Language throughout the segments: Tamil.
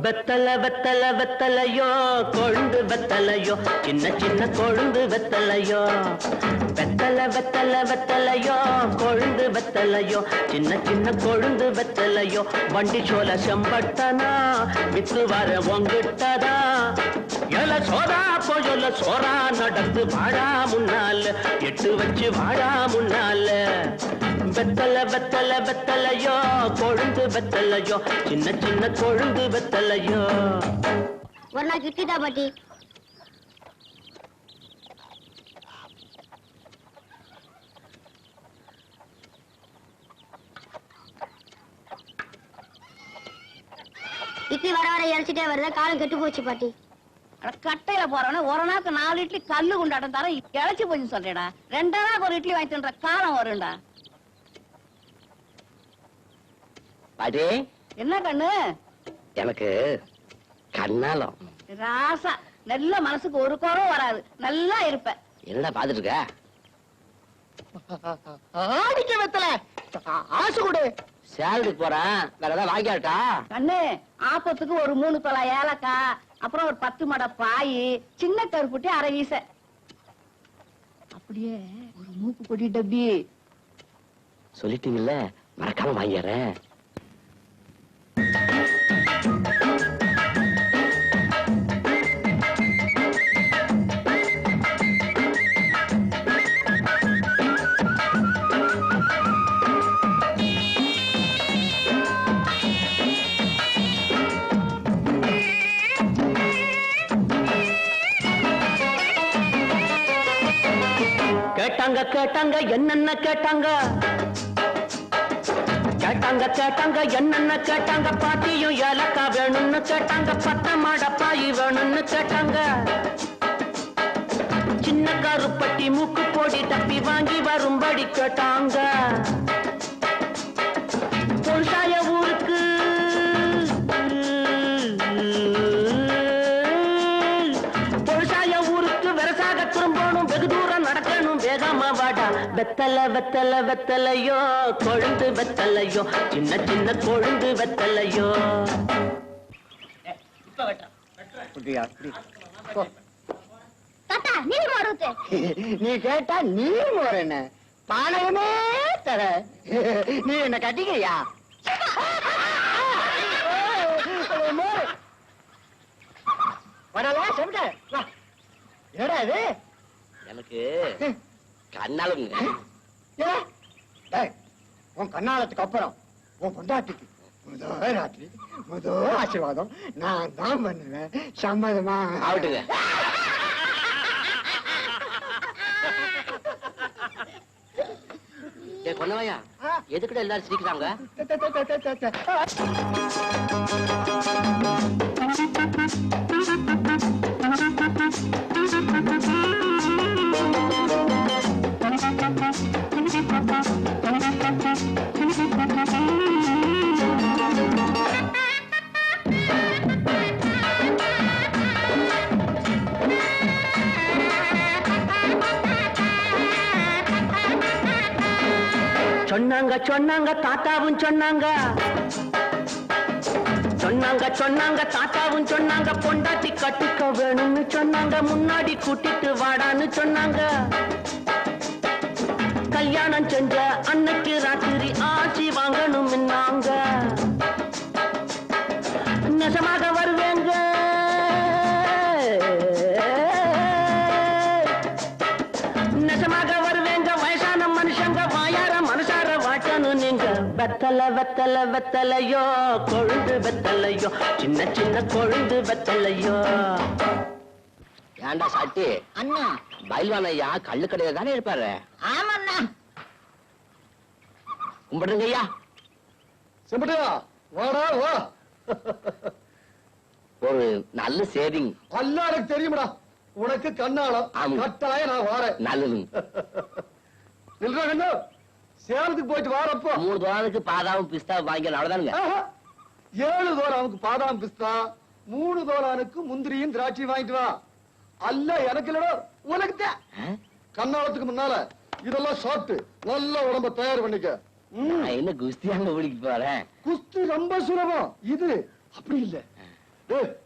வெத்தல வெத்தல வெத்தலையோ கொழுந்து வெத்தலையோ சின்ன சின்ன கொழுந்து வெத்தலையோ வெத்தல வெத்தல வெத்தலையோ கொழுந்து வெத்தலையோ சின்ன சின்ன கொழுந்து வெத்தலையோ வண்டி சோல செம்பட்டனா வித்து வர உங்கிட்டதா எல சோதா போயொல்ல சோரா நடந்து வாழா முன்னால எட்டு வச்சு வாழா முன்னால வெத்தல வெத்தல வெத்தலையோ கொழுந்து வெத்தலையோ சின்ன சின்ன கொழுந்து வெத்தலையோ ஒரு நாள் கிட்டிதா பாட்டி. இட்லி வர வர இறைச்சிட்டே வருதா, காலம் கெட்டு போச்சு பாட்டி. கட்டையில போறவன ஒரு நாளுக்கு 4 இட்லி கல்லு குண்டாட்டம் தர இழைச்சி போச்சு சொல்றேடா. 2 நாளுக்கு ஒரு இட்லி வாங்கி தின்ற காலம் வரும்டா. பாட்டி என்ன கண்ணு? எனக்கு கண்ணாலம் ராசா நல்ல மனசுக்கு ஒரு குறவும் வராது, நல்லா இருப்ப. என்னடா பாத்துட்டு இருக்க? ஆடிக்க வெத்தல ஆசை கொடு. சேலத்துக்கு போறேன், வேற ஏதாவது வாங்கியாட்டா? கண்ணு ஆப்பத்துக்கு ஒரு 3 தொலை ஏலக்காய், அப்புறம் ஒரு 10 மடை பாய், சின்ன கருப்புட்டி அரை வீச, அப்படியே ஒரு மூக்கு பொடி டப்பி. சொல்லிட்டீங்கல்ல, மறக்காம வாங்கிடுறேன். கேட்டாங்க கேட்டாங்க என்னென்ன கேட்டாங்க, கேட்டாங்க கேட்டாங்க என்னென்ன கேட்டாங்க, பாட்டியும் ஏலக்கா வேணும்னு கேட்டாங்க, 10 மடை பாய் வேணும்னு கேட்டாங்க, சின்ன கருப்பட்டி மூக்கு போடி டப்பி வாங்கி வரும்படி கேட்டாங்க. பொருசாய ஊருக்கு பொருசாய ஊருக்கு வெரசாக திரும்பணும், வெகு தூரம் நடக்கணும், வேகமா வாடா. வெத்தல வெத்தல வெத்தலையோ கொழுந்து வெத்தலையோ சின்ன சின்ன கொழுந்து வெத்தலையோ. தாத்தா நீர் மாறுத்து. நீ கேட்டா நீர் மோர் என்ன பானகமே தர. நீ என்ன கட்டிக்கிறியா? வரலாம் செவிட்ட. என்னடா இது? எனக்கு கண்ணாலும் உன் கண்ணாலத்துக்கு அப்புறம் உன் பொண்டாட்டிக்கு முதல் ராத்திரி முதல் ஆசீர்வாதம் நான் தான் பண்ணுவேன். சம்மதமா? ஆகட்டுங்க. கொன்னவையா எதுக்கிட்ட எல்லாரும் சிரிக்கிறாங்க? சொன்னாங்க சொன்னாங்க தாத்தாவும் சொன்னாங்க, சொன்னாங்க சொன்னாங்க தாத்தாவும் சொன்னாங்க, பொண்டாட்டி கட்டிக்க வேணும்னு சொன்னாங்க, முன்னாடி கூட்டிட்டு வாடான்னு சொன்னாங்க. கல்யாணம் செஞ்ச அன்னைக்கு ராத்திரி ஆட்சி வாங்கணும் நாங்க. நெசமாக வருவேங்க, நெசமாக வருவேங்க, வயசான மனுஷங்க வாயார மனசார வாட்டணும் நீங்க. வெத்தல வெத்தல வெத்தலையோ கொழுந்து வெத்தலையோ சின்ன சின்ன கொழுந்து வெத்தலையோ. ஏண்டா சாட்டி அண்ணா பயில்வான் ஐயா கள்ளு கடையில தானே இருப்பாரு? ஆமாண்ணா. கும்பிடுங்க ஐயா. செம்பட்டியா வாடா வா. ஒரு நல்ல சேவிங். அல்ல எனக்கு தெரியுமடா, உனக்கு கண்ணாலம் கட்டாய நான் வாரேன். நல்லது. நில்றா சேலத்துக்கு போயிட்டு வாரப்போ 3 தோரானுக்கு பாதாவும் பிஸ்தா வாங்கி அவ்வளவுதானுங்க. 7 தோரானுக்கு பாதாம் பிஸ்தா, 3 தோரானுக்கு முந்திரியும் திராட்சை வாங்கிட்டு வா. அல்ல எனக்கு இல்லடா உனக்கு. கண்ணாலத்துக்கு முன்னால இதெல்லாம் சாப்பிட்டு நல்ல உடம்ப தயார் பண்ணிக்க. என்ன குஸ்தியாங்க ஓடிக்கு போறேன். குஸ்தி ரொம்ப சுலபம், இது அப்படி இல்ல.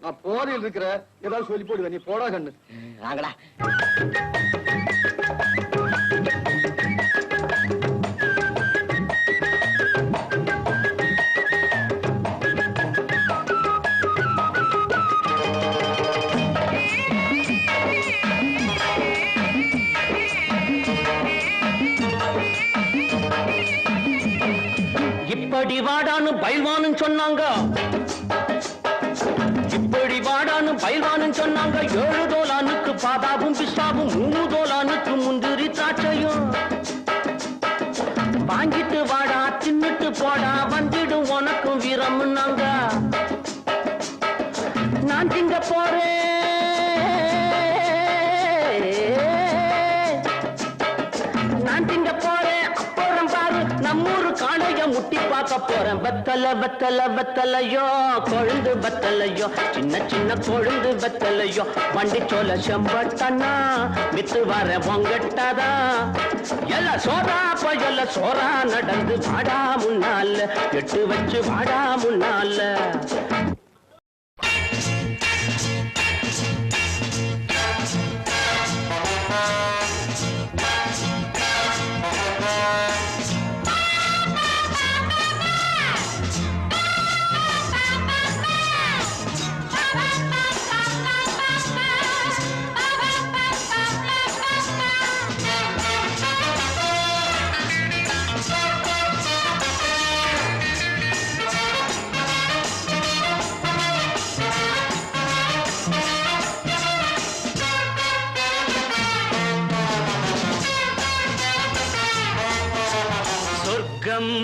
நான் போதையில் இருக்கிற ஏதாவது சொல்லி போடுவேன், நீ போடா கண்ணு. வாங்கடா. இப்படி வாடான்னு பயில்வான்னு சொன்னாங்க, இப்படி வாடான்னு பயில்வான்னு சொன்னாங்க. 7 தோலானுக்கு பாதாவும் பிஸ்தாவும், 3 தோலானுக்கு முந்திரி திராட்சையும். வாங்கிட்டு வாடா தின்னுட்டு போடா, வந்துடும் உனக்கும் வீரம்னாங்க. நான் திங்க போறேன், நான் திங்க போறேன். அப்புறம் பாரு நம்மூரு காளைய முட்டி பார்க்க போறேன். வெத்தல வெத்தல வெத்தலையோ, கொழுந்து வெத்தலையோ, சின்ன சின்ன கொழுந்து வெத்தலையோ. வண்டி சோல செம்பட்டனா வித்து வர பொங்கட்டாதா. எல்ல சோறா பயல சோறா நடந்து வாடா முன்னால, எட்டு வச்சு வாடா முன்னால.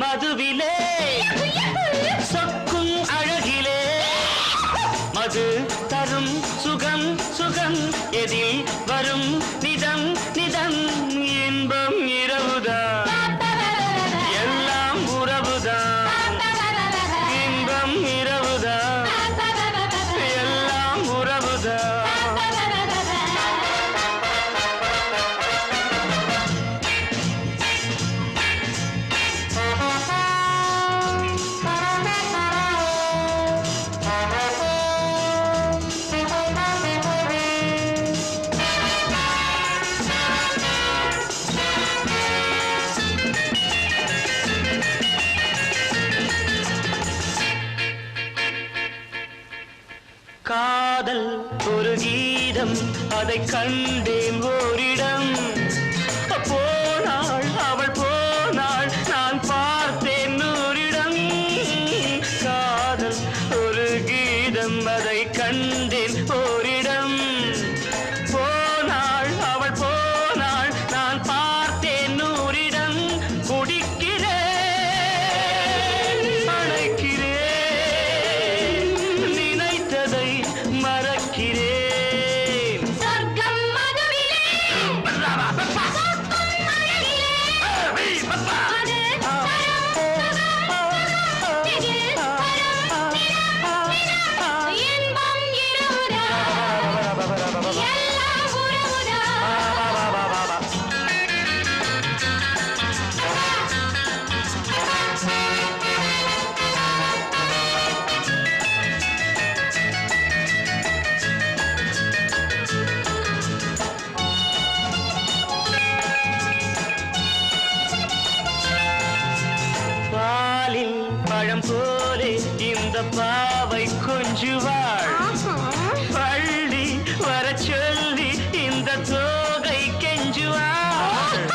மதுவிலே சொக்கும் அழகிலே, மது தரும் சுகம் சுகம், எதில் வரும் நிதம் நிதம். இன்பம் இரவுதான், எல்லாம் உறவுதான். இன்பம் இரவுதான், எல்லாம் உறவுதான். காதல் ஒரு கீதம், அதை கண்டேன் ஓரிடம். போனாள் அவள் போனாள், நான் பார்த்தேன் 100 இடம். காதல் ஒரு கீதம், அதை கண்டேன் ஓரிடம். போனாள் அவள் போனாள், நான் பார்த்தேன் 100 இடம். குடிக்கிறேன் அணைக்கிறேன், நினைத்ததை மறக்கிறேன். பழம் போலே இந்த பாவை கொஞ்சுவாள். பள்ளி வர சொல்லி இந்த தோகை கெஞ்சுவாள்.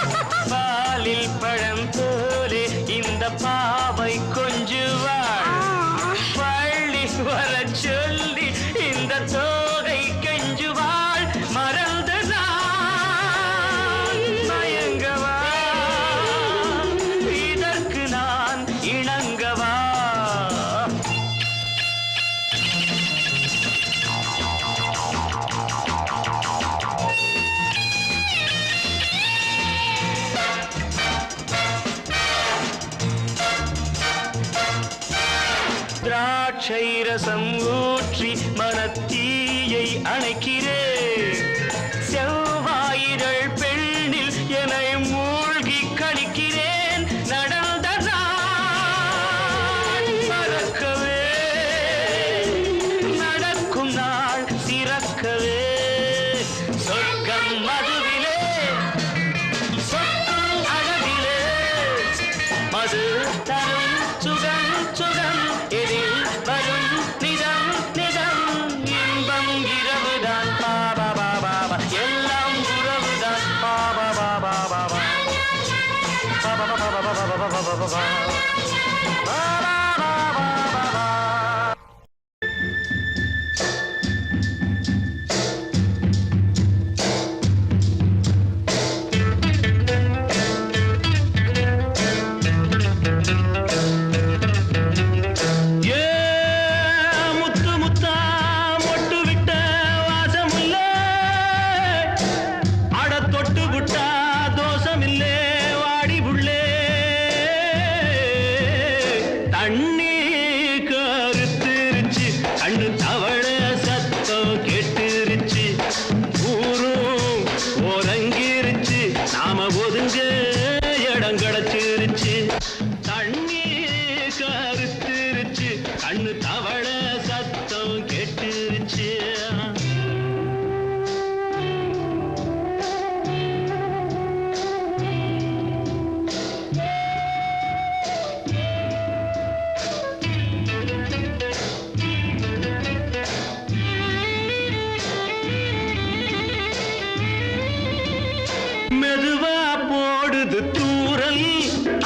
பாலில் பழம் போலே இந்த பாவை கொஞ்சுவாள். பள்ளி வர சொல்லி இந்த தோகை கெஞ்சுவாள். மறந்து நான் மயங்கவா, இதற்கு நான் இணங்கவா. திராட்சை ரசம் ஊற்றி மனத்தீயை அணைக்கிறேன். செவ்வாயிரள் பெண்ணில் என்னை மூழ்கி கழிக்கிறேன். நடந்த நாள் மறக்கவே, நடக்கும் நாள் திறக்கவே. சொர்க்கம் மதுவிலே, சொர்க்கம் அழகிலே, மது தரும் சுகம் சுகம், எதில் வரும் நிதம் நிதம். இன்பம் இரவுதான், பாபா பாபா, எல்லாம் உறவுதான். பாபா பாபா பாபா, பாபா பாபா பாபா பாபா பாபா. மெதுவா போடுது தூரல்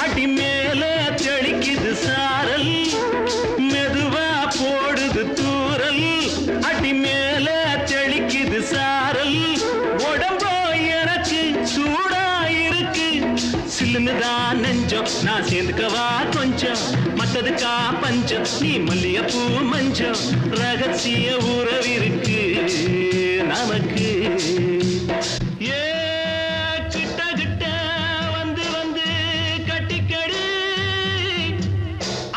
அடி மேல தெளிக்குது சாரல் மெதுவா போடுது தூரல் அடி மேல தெளிக்குது சாரல் உடம்போ எனக்கு சூடா இருக்கு சில்லுன்னுதான் நெஞ்சம் நான் சேர்ந்துக்கவா கொஞ்சம் மத்ததுக்கா பஞ்சம் நீ மல்லிகைப்பூ மஞ்சம் ரகசிய உறவிருக்கு நமக்கு ஏ கிட்ட கிட்ட வந்து வந்து கட்டிக்கடி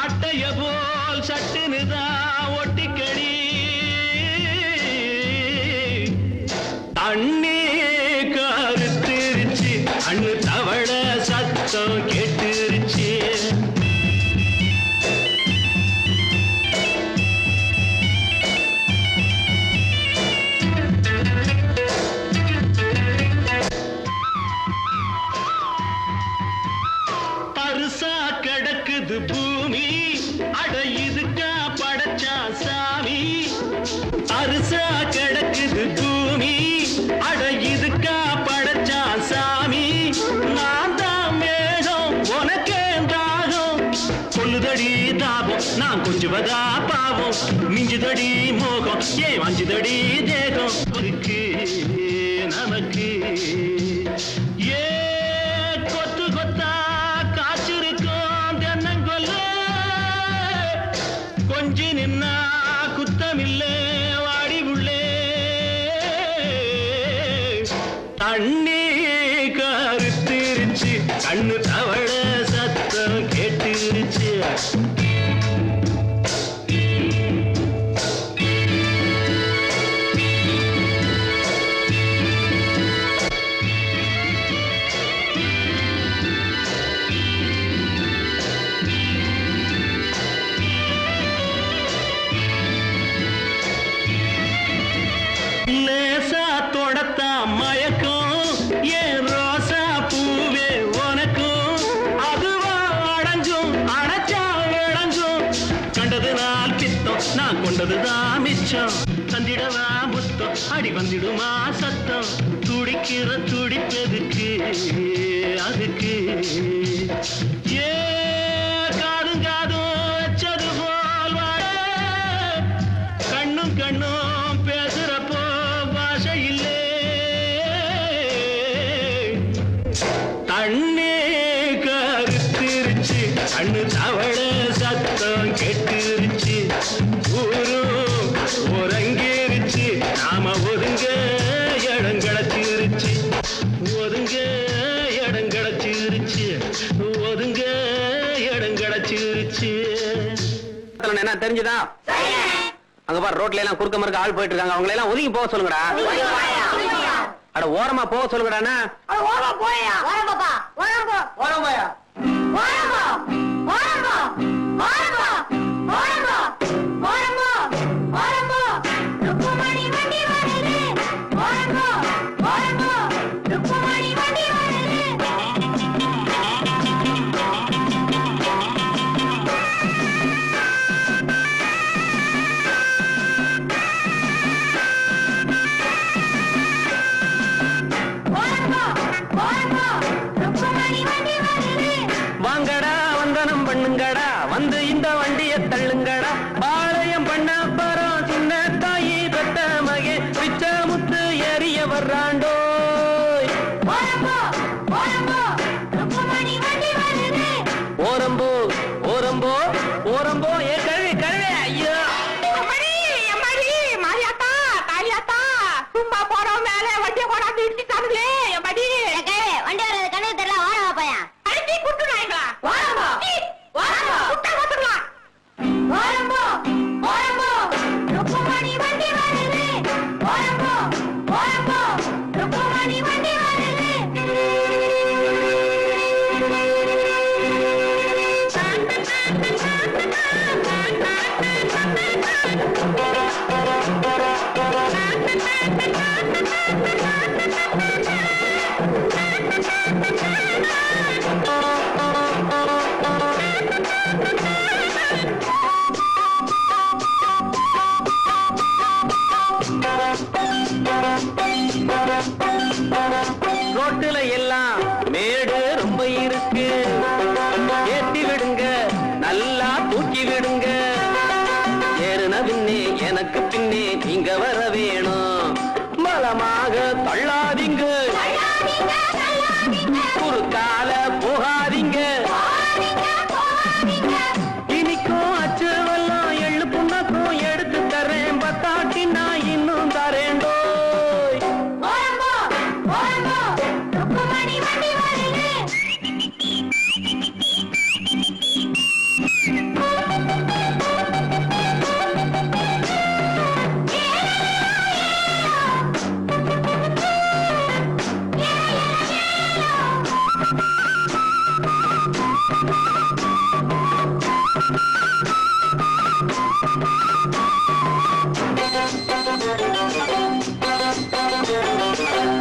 அட்டைய போல் சட்டுனுதான் ஒட்டிக்கடி தண்ணி கருத்திருச்சு அண்ணு தவள சத்தம் கேட்டுருச்சு பருசா கிடக்குது பூமி அட இதுக்கா படைச்சா சாமி அரிசா கிடக்குது பூமி அட இதுக்கா படைச்சா சாமி நான் தான் மேகம் உனக்கே தாகம் கொல்லுதடி தாபம் நான் கொஞ்சுவதா பாவம் மிஞ்சுதடி மோகம் ஏன் வஞ்சுதடி தேகம் இருக்கு நமக்கு ஏ கொத்து கொத்தா காய்ச்சிருக்கும் தென்னங்கொல்ல கொஞ்சி நின்னா குத்தமில்லே வாடி உள்ளே தண்ணி கருத்திருச்சு கண்ணு தவள சத்தம் கேட்டுருச்சு லேசா தொடத்தா மயக்கம் ஏன் ரோசா பூவே உனக்கும் அதுவா அடைஞ்சும் அடைச்சா விளைஞ்சும் கண்டது நாள் பித்தம் நான் கொண்டதுதான் மிச்சம் தந்திடவா முத்தம் அடி வந்திடுமா சத்தம் துடிக்கிற துடிப்பதுக்கு அதுக்கு ஏ காதும் காதும் வச்சது போல் வாழ கண்ணும் கண்ணும் பேசுறப்போ பாஷை இல்லே தண்ணி கருத்திருச்சு கண்ணு தவள சத்தம் கெட்டுருச்சு ஊரும் உறங்கிருச்சு நாம ஒதுங்க இடம் கிடச்சிருச்சு ஒதுங்க இடம் கிடச்சிருச்சு ஒதுங்க இடம் கிடச்சிருச்சு என்ன தெரிஞ்சுதா அங்க பாரு ரோட்ல எல்லாம் குறுக்க மறுக்க ஆள் போயிட்டு இருக்காங்க அவங்களை எல்லாம் ஒதுங்கி போக சொல்லுங்கடா அட ஓரமா போக சொல்லுங்கடா வாங்கடா வந்த காட்டுல எல்லாம் மேடு ரொம்ப இருக்கு, ஏத்தி விடுங்க நல்லா தூக்கி விடுங்க. ஏறுன பின்னே எனக்கு பின்னே நீங்க வர வேணும், பலமாக தள்ளாதீங்க, குறுக்கால போகாதீங்க. இனிக்கும் அச்சுவெல்லாம் எள்ளு புண்ணாக்கும் எடுத்து தரேன், பத்தாட்டி நான் இன்னும் தரேண்டோ.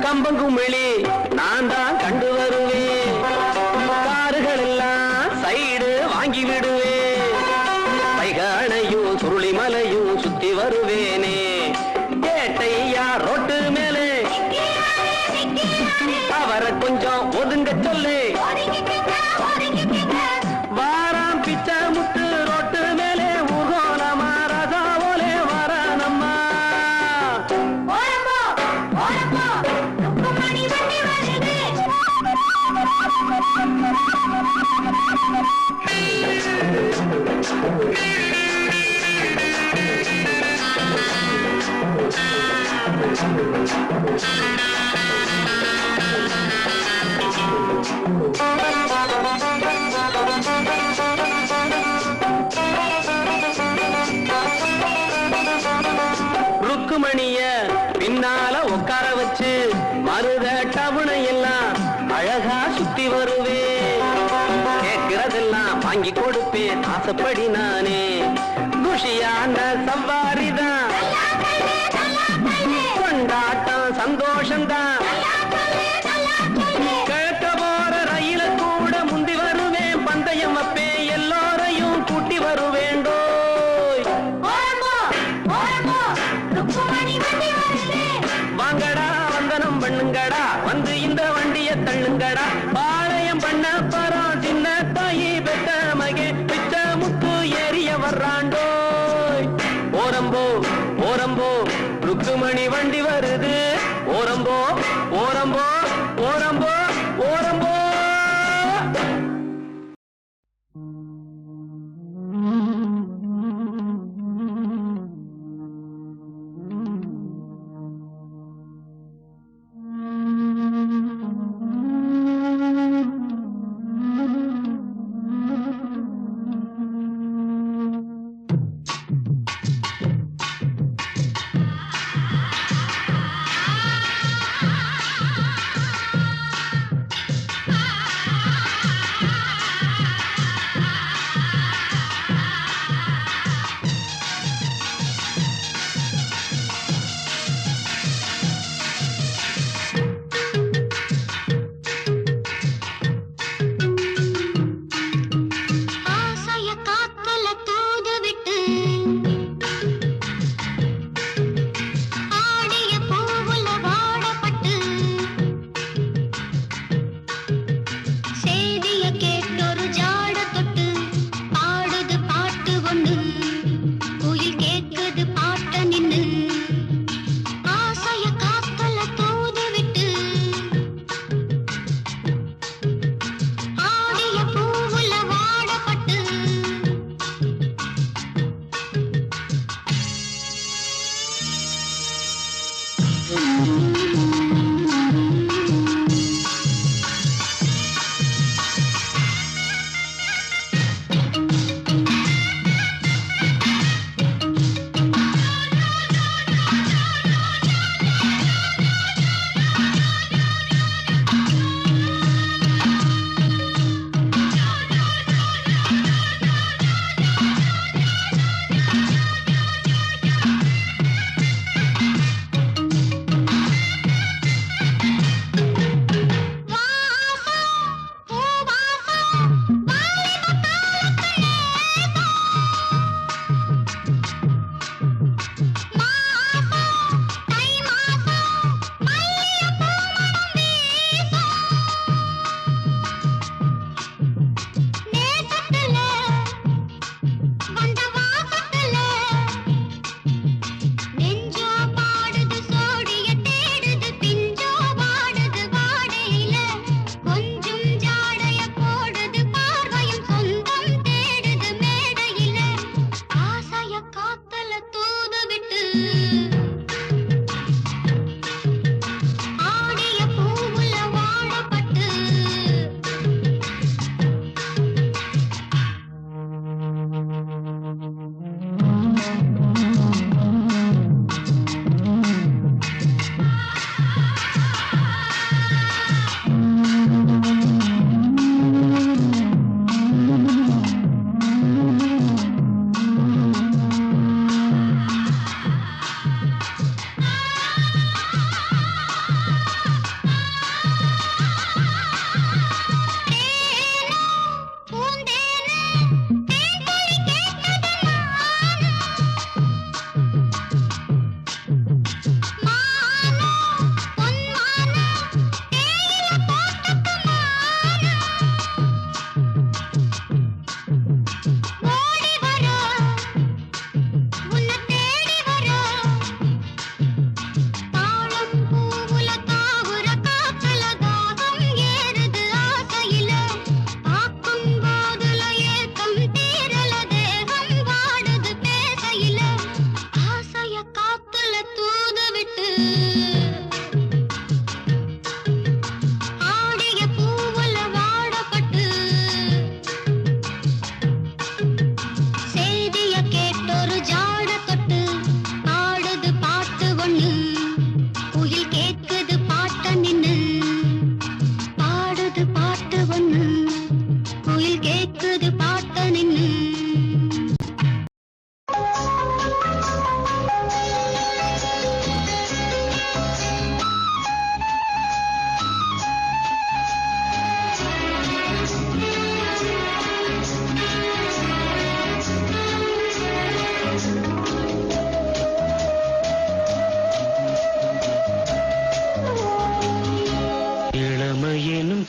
கம்பங்குமிழி நான் தான் கண்டு வருவேன், காருகள் எல்லாம் சைடு வாங்கி விடுவேன், பைகானையும் சுருளிமலையும் சுத்தி வருவேனே. ஏட்டையா ரோட்டு மேலே அவரை கொஞ்சம் ஒதுங்க சொல்லு, வாராம் பிச்சை முத்து ரோட்டு மேலே ஊர்கோலமா ரசாவோலே வரானம்மா. ருக்குமணிய பின்னால உட்கார வச்சு மருத டவுனை எல்லாம் அழகா சுத்தி வருவேன், கேட்கிறதெல்லாம் வாங்கி கொடுப்பேன் ஆசைப்படி நானே. குஷியான சவாரிதான், கொண்டாட்டம் சந்தோஷம்தான், கேட்க போற ரயில கூட முந்தி வருவேன், பந்தயம் வைப்பேன் எல்லோரையும் கூட்டி வருவேண்டோ. வாங்கடா வந்தனம் பண்ணுங்கடா, வந்து இந்த வண்டிய தள்ளுங்கடா, பாளையம் பண்ண பரம் சின்ன தாயி பெத்த மகே பிச்ச முத்து ஏறிய வர்றாண்டோ. ஓரம்போ ஓரம்போ ருக்குமணி வண்டி வருது, ஓரம்போ ஓரம்போ ஓரம்போ ஓரம்போ.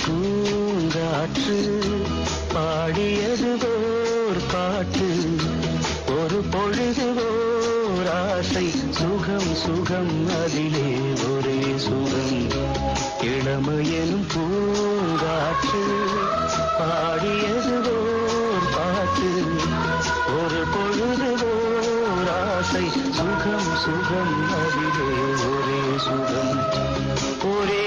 பூங்காற்று பாடியது ஓர் பாட்டு ஒரு பொழுது ஓர் ஆசை சுகம் சுகம் அதிலே ஒரே சுகம் இளமையெனும் பூங்காற்று பாடியது ஓர் பாட்டு ஒரு பொழுது ஓர் ஆசை சுகம் சுகம் அதிலே ஒரே சுகம் ஒரே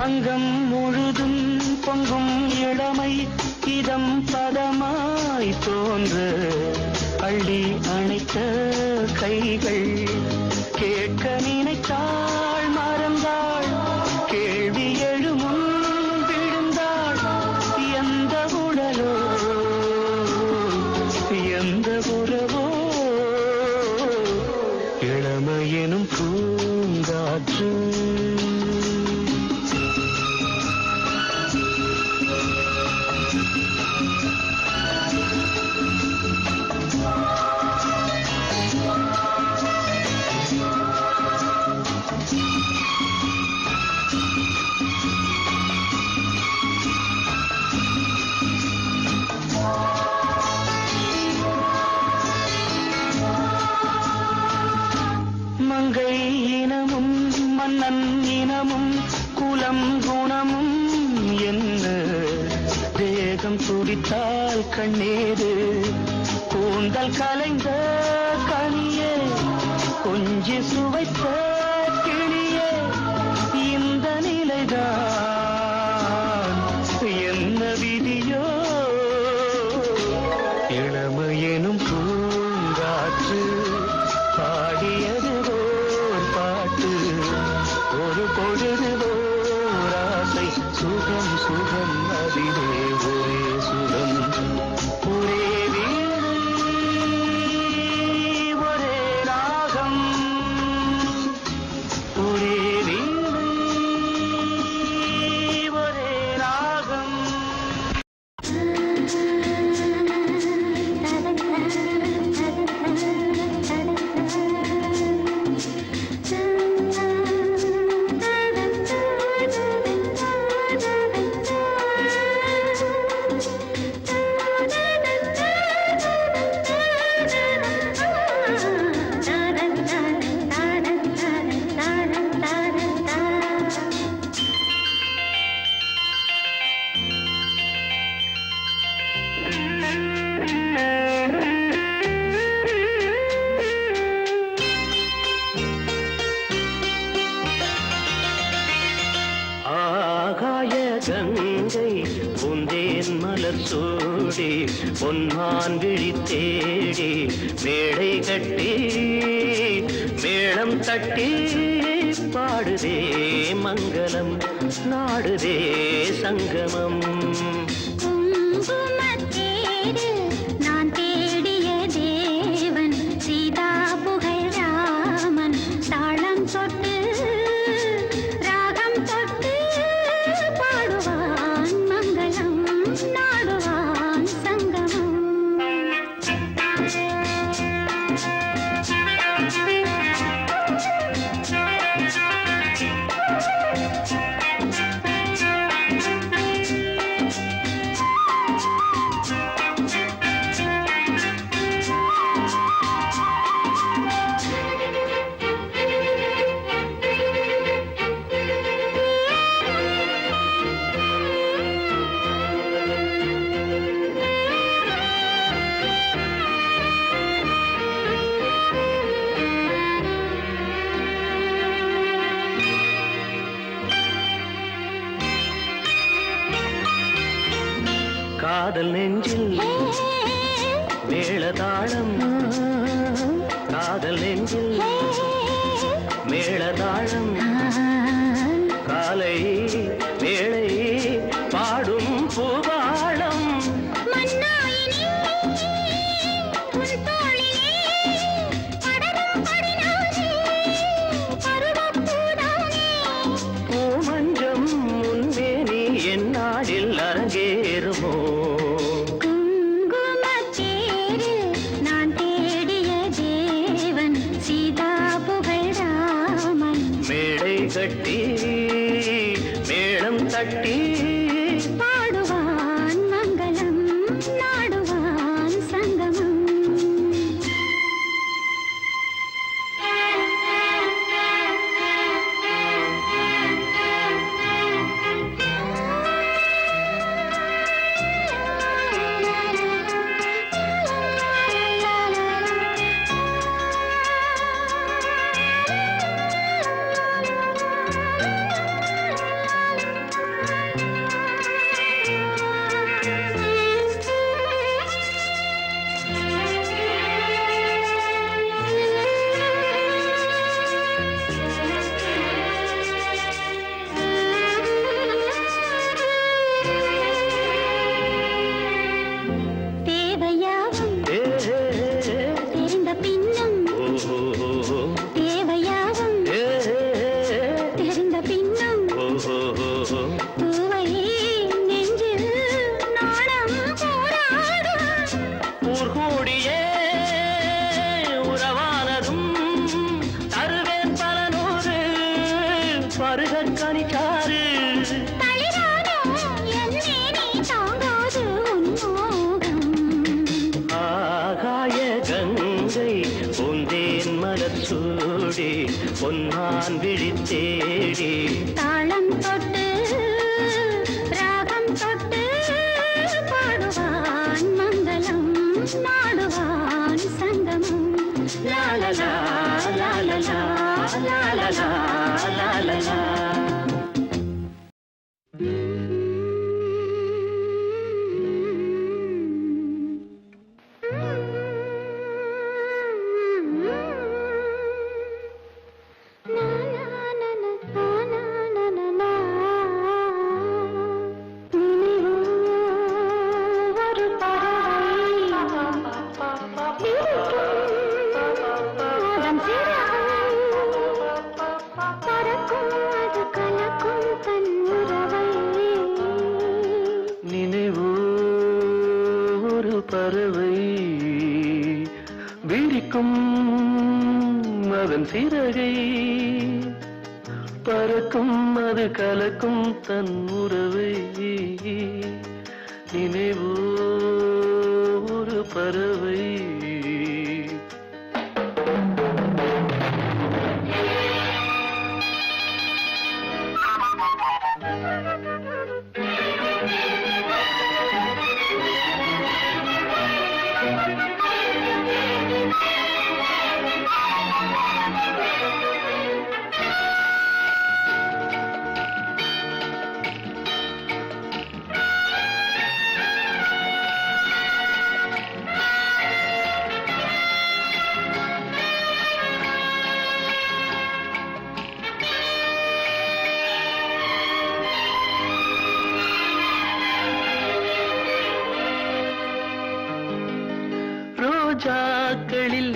அங்கம் முழுதும் பொங்கும் இளமை இதம் பதமாய் தோன்று அள்ளி அணைத்த கைகள் கேட்க நினைத்தாள் மறந்தாள் கேள்வி எழுமுன் விழுந்தாள் எந்த உடலோ எந்த உறவோ இளமையெனும் பூங்காற்று மங்கை இனமும் மன்னன் இனமும் குலம் குணமும் என்ன தேகம் துடித்தால் கண்ணேது கூந்தல் கலைந்த கனியே கொஞ்சி சுவைத்த கிளியே இந்த நிலைதான் என்ன விதியோ இளமையெனும் பூங்காற்று பாடியது ஓர் பாட்டு ஒரு பொழுது ஓர் ஆசை சுகம் சுகம் அதிலே ஒரே சுகம் ஒரே வீடு ஒரே ராகம் ஒரே வீடு ஒரே ராகம் கங்கை பூந்தேன் மலர் சூடி பொன்மான் விழி தேடி மேடை கட்டி மேளம் தட்டி பாடுதே மங்களம் நாடுதே சங்கமம் நான் தேடிய தேவன் சீதா காதல் நெஞ்சில் மேளதாளம் காலை வேளை பாடும் பூபாளம் பூமஞ்சம் முன்மேனி என் நாடில் அரங்கேறுமோ கட்டி மேளம் தட்டி பாடுவான் மங்களம் நாடுவான் சங்கமம் பொன்னான் விழித்தேடி தாளம் தொட்டு ராகம் தொட்டு பாடுவான் மங்களம் நாடுவான் சங்கமம் லாலலா லாலலா லாலலா லாலலா பறவை விரிக்கும் அதன் சிறகை பறக்கும் அது கலக்கும் தன் உறவை நினைவோ ஒரு பறவை ரோஜாக்களில்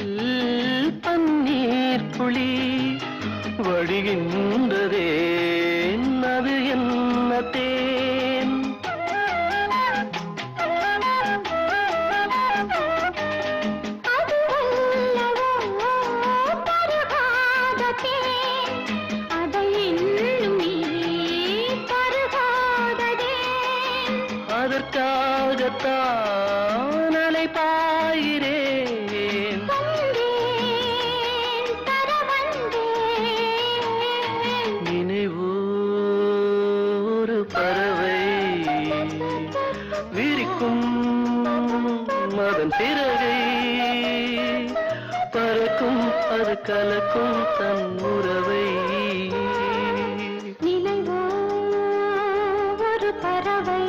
பன்னீர் துளி வழிகின்றதே அது என்ன தேன் அதற்காகத்தான் அலை பாயிரேன் நினைவோ ஒரு பறவை விரிக்கும் அதன் சிறகை பறக்கும் அது கலக்கும் தன் உறவை நினைவோ ஒரு பறவை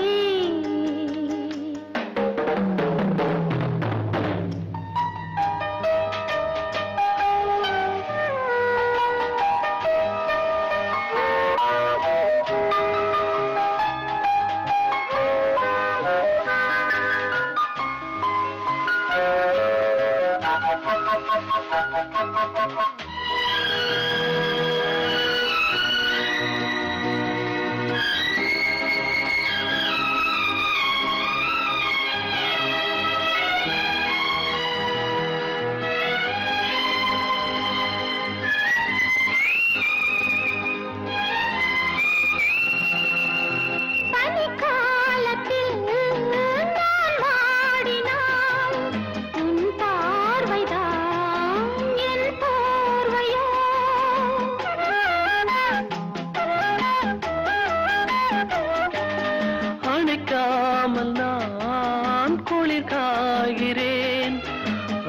அணைக்காமல் நான் குளிர் காய்கிறேன்,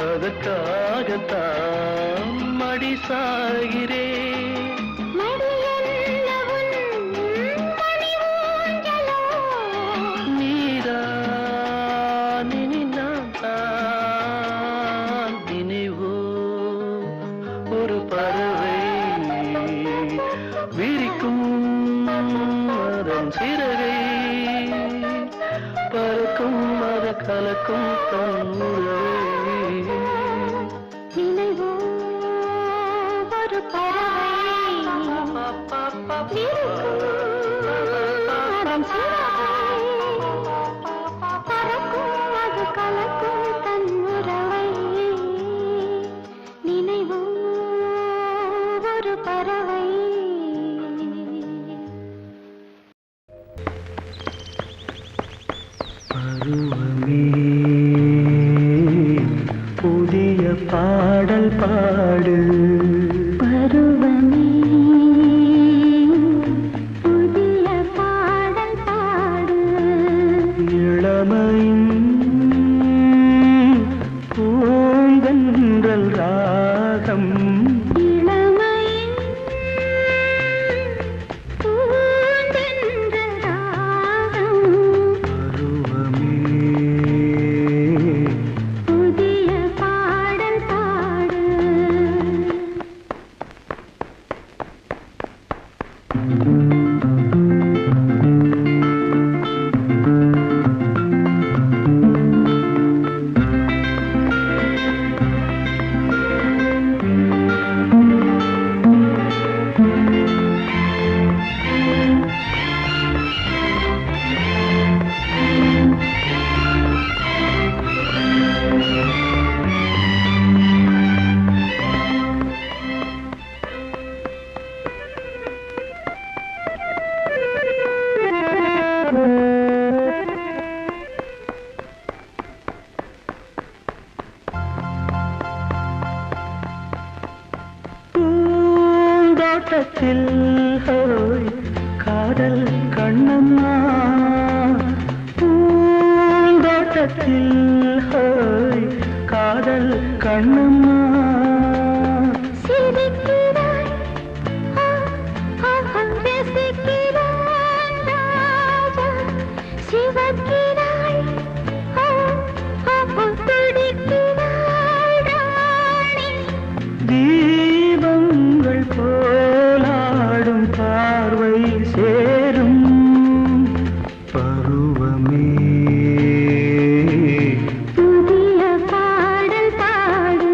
அதற்காகத்தான் மடி சாகிறேன். நீதான் இனி நான் தான், நினைவோ ஒரு பறவை விரிக்கும் அதன் சிறகை, பறக்கும் அத கலக்கும் தன் உறவை. நினைவோ ஒரு பறவை பறக்கும் அது கலக்கும் தன் உறவை. நினைவோ ஒரு பறவை. பருவமே புதிய பாடல் பாடு, பருவமே புதிய பாடல் பாடு. இளமையின் பூந்தென்றல் ராகம், இளமையின் பூந்தென்றல் ராகம். பருவமே புதிய பாடல் பாடு. பூந்தோட்டத்தில் ஹோய் காதல் கண்ணம்மா, பூந்தோட்டத்தில் ஹோய் காதல் கண்ணம்மா. சிரிக்கிறாய் ரசிக்கிறான் ராஜா, சிவக்கிறாய் துடிக்கிறாய் ராணி. தீபங்கள் போலாடும் பார்வை சேரும். பருவமே புதிய பாடல் பாடு.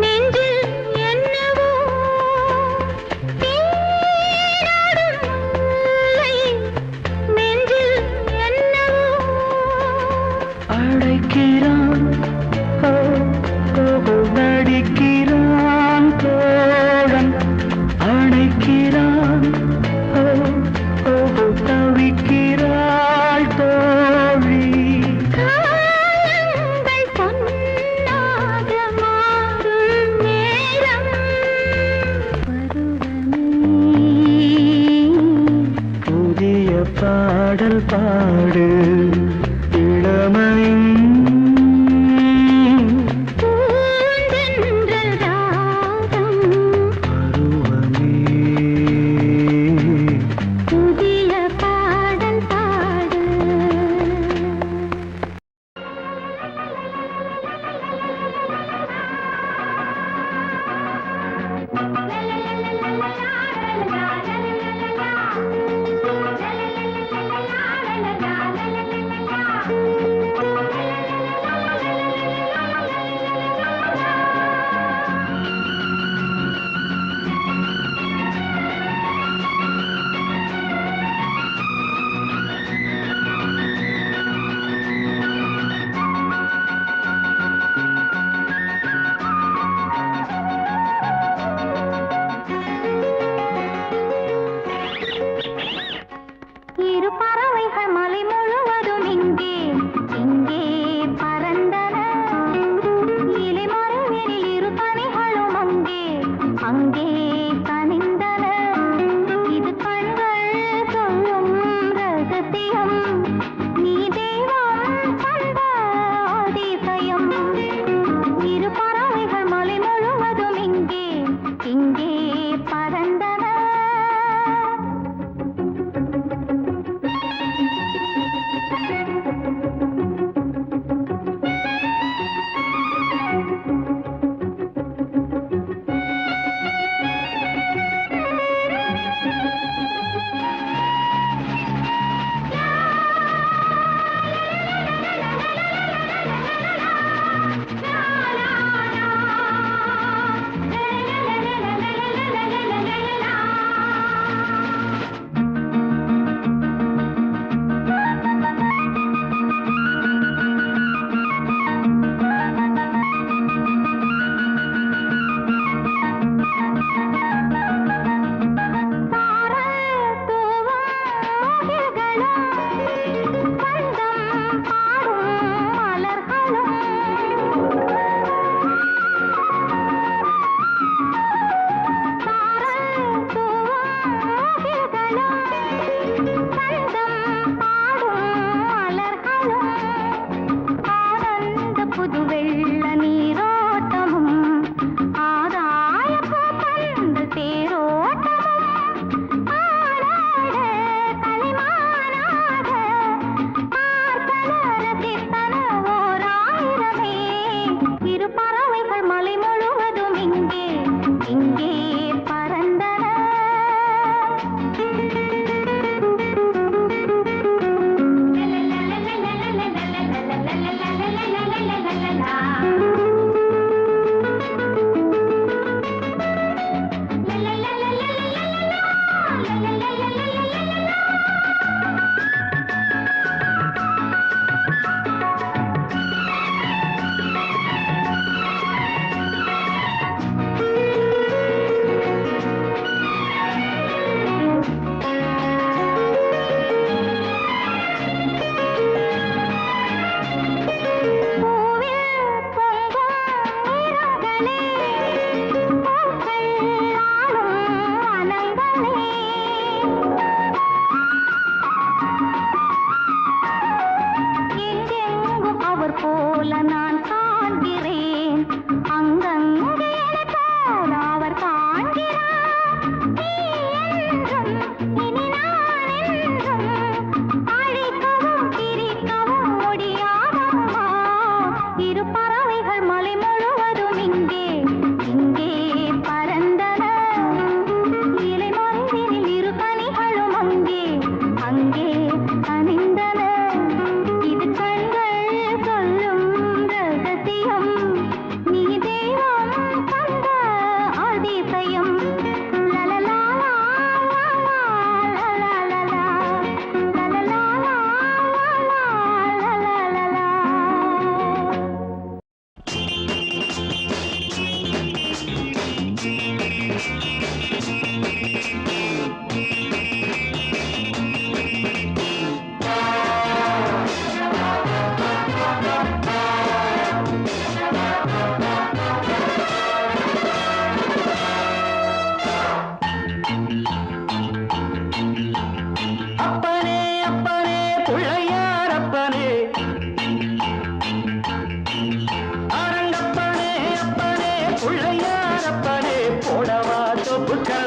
நெஞ்சில் என்னவோ பாடல் பாடு இளமையின் பூந்தென்றல் ராகம் பருவமே புதிய பாடல் பாடு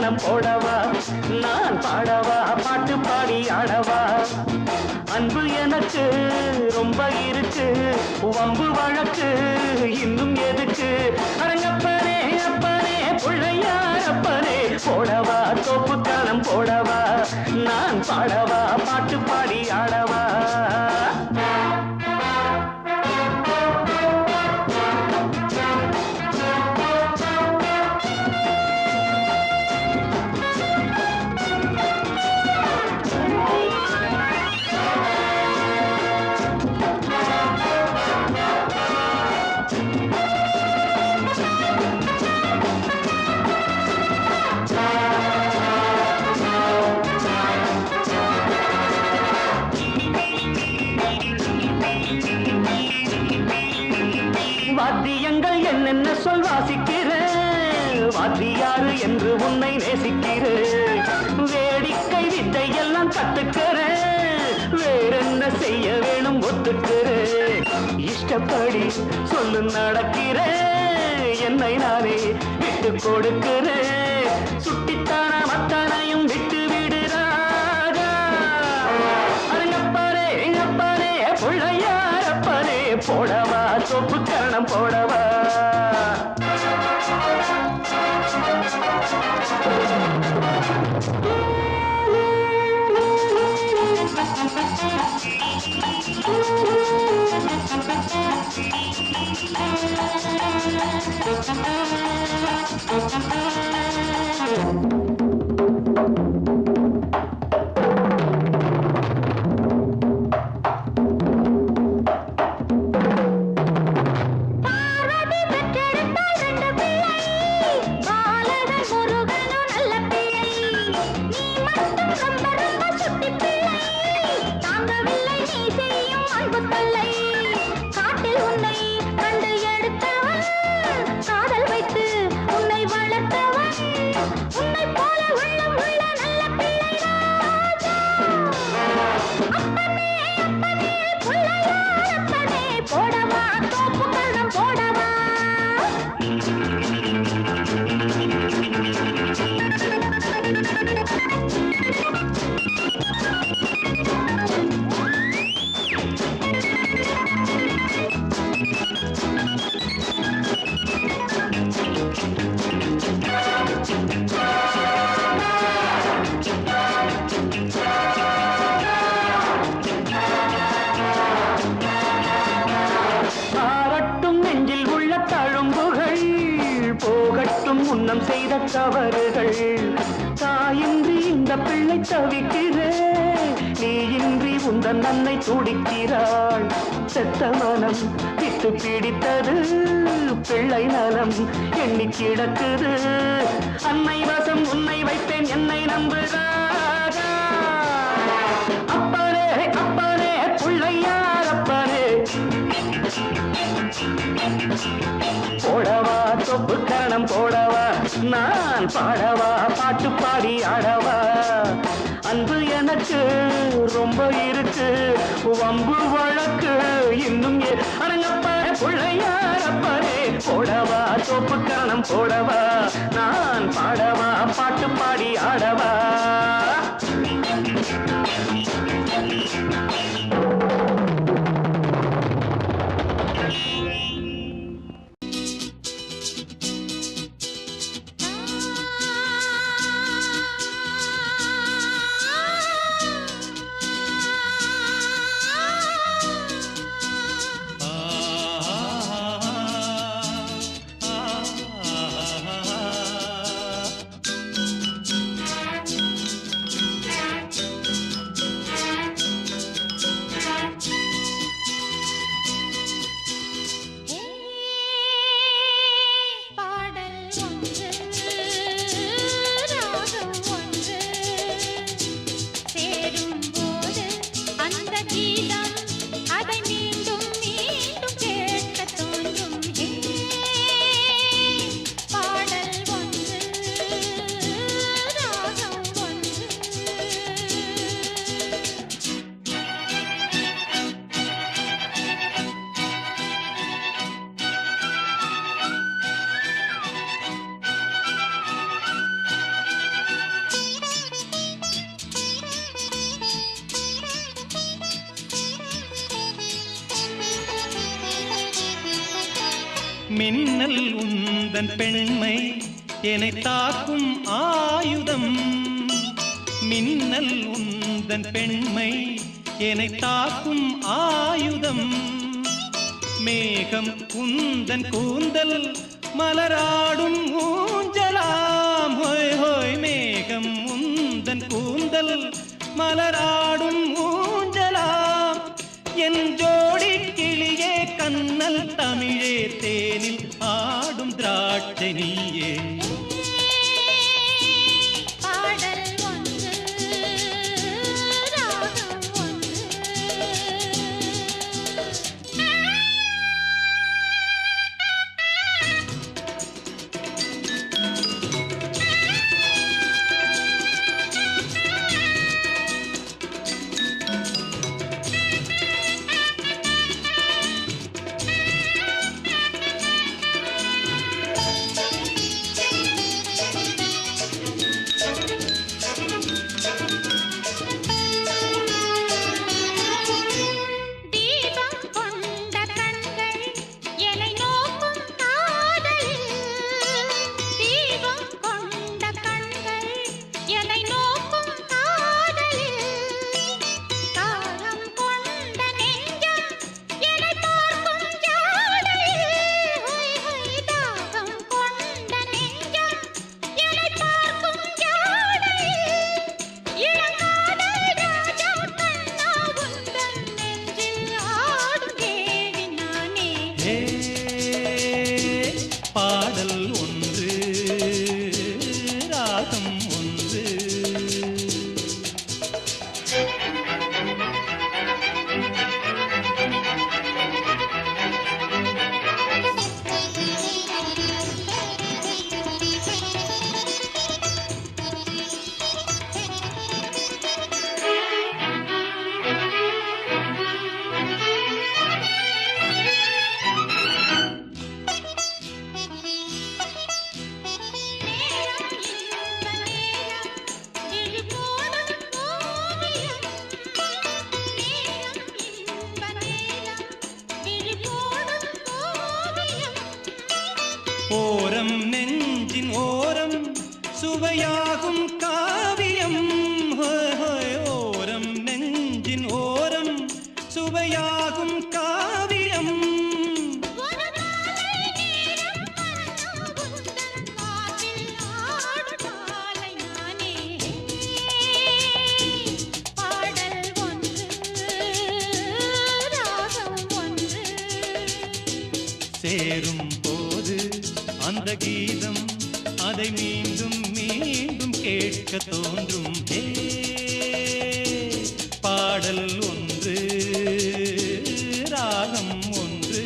கணம் போடவா நான் பாடவா பாட்டு பாடி ஆடவா அன்பு எனக்கு ரொம்ப இருக்கு வம்பு வழக்கு இன்னும் எதுக்கு அரங்கப்பனே அப்பனே பிள்ளையார் அப்பனே போடவா தோப்பு கணம் போடவா நான் பாடவா பாட்டு பாடி ஆடவா வாத்தியங்கள் என்னென்ன சொல் வாசிக்கிறேன் வாத்தியாரு என்று உன்னை நேசிக்கிறேன் வேடிக்கை வித்தை எல்லாம் கத்துக்கிறேன் வேறென்ன செய்ய வேணும் ஒத்துக்கிறேன் இஷ்டப்படி சொல்லு நடக்கிறேன் என்னை நானே விட்டு கொடுக்கிறேன் சுட்டித்தான மத்தனையும் விட்டு விடுறாரா அரங்கப்பாரே எங்கப்பாரே பிள்ளையாரப்பனே போடவா சொப்பு கரணம் போடவா முன்னம் செய்த தவறுகள் தாயின்றி இந்த பிள்ளை தவிக்கிறேன் நீ இன்றி உந்தன் அன்னை துடிக்கிறாள் செத்த மனம் விட்டு பிடித்தது பிள்ளை நலம் எண்ணி கிடக்குது அன்னை வசம் உன்னை வைத்தேன் என்னை நம்புகிறாரா அப்பனே அப்பனே பிள்ளையார் அப்பனே போடவா தொப்பு கரணம் போடவா நான் பாடவா பாட்டு பாடி ஆடவா அன்பு எனக்கு ரொம்ப இருக்கு வம்பு வழக்கு இன்னும் அரங்கப்ப பிள்ளையாரப்பனே போடவா தொப்பு கரணம் போடவா நான் பாடவா பாட்டு பாடி ஆடவா மின்னல் உந்தன் பெண்மை என்னை தாக்கும் ஆயுதம் மின்னல் உந்தன் பெண்மை என்னை தாக்கும் ஆயுதம் மேகம் உந்தன் கூந்தல் மலராடும் ஊஞ்சலாம் ஹோய் ஹோய் மேகம் உந்தன் கூந்தல் மலராடும் ஊஞ்சலாம் என் ஜோடி கிளியே கண்ணல் தமிழே தேனில் ஆடும் திராட்சை நீயே பாடல் ஒன்று ராகம் ஒன்று ஓரம் நெஞ்சின் ஓரம் சுவையாகும் காவியம் ஹோய் ஹோய் ஓரம் நெஞ்சின் ஓரம் சுவையாகும் காவியம் சேரும் போது அந்த கீதம் அதை மீண்டும் மீண்டும் கேட்க தோன்றும் பாடல் ஒன்று ராகம் ஒன்று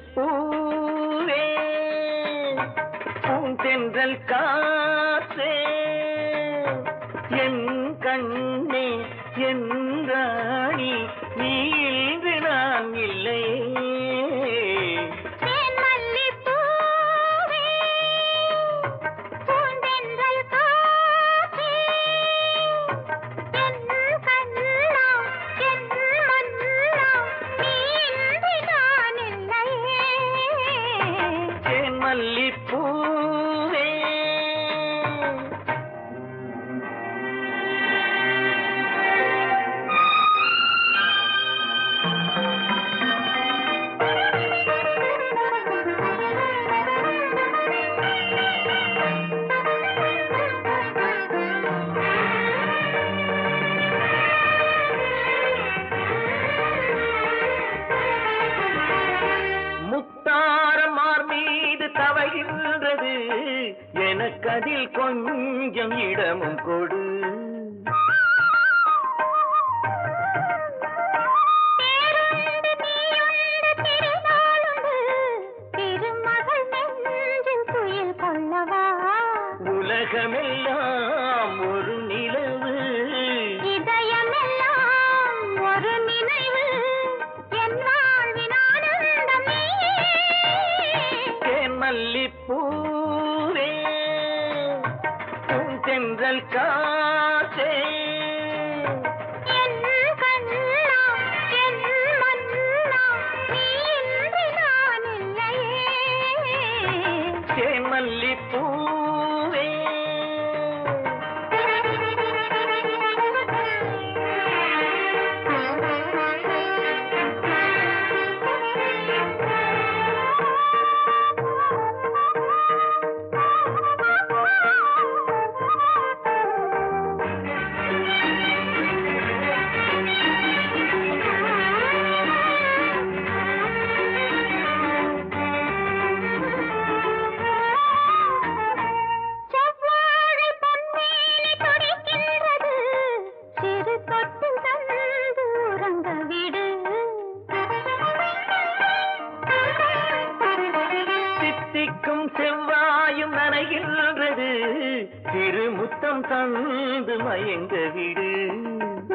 மல்லிப்பூவே பூந்தென்றல் காற்றே என் கண்ணே என் ராணி நீ இன்று நான் இல்லை மல்லிப்பூவே முத்தாரமார் மீது தவழ்கின்றது எனக்கதில் கொஞ்சம் இடமும் கொடு இதயமெல்லாம் ஒரு நிலவு இதயமெல்லாம் ஒரு நினைவு என் வாழ்வின் ஆனந்தமே தேன்மல்லிப்பூவே பூந்தென்றல் காற்றே என் கண்ணா என் மன்னா நீ இன்றி நான் இல்லையே தேன்மல்லிப்பூவே செவ்வாழை பொன்மேனி துடிக்கின்றது சிறு தொட்டு தந்து உறங்க விடு தித்திக்கும் செவ்வாயும் நனைகின்றது திருமுத்தம் தந்து மயங்க விடு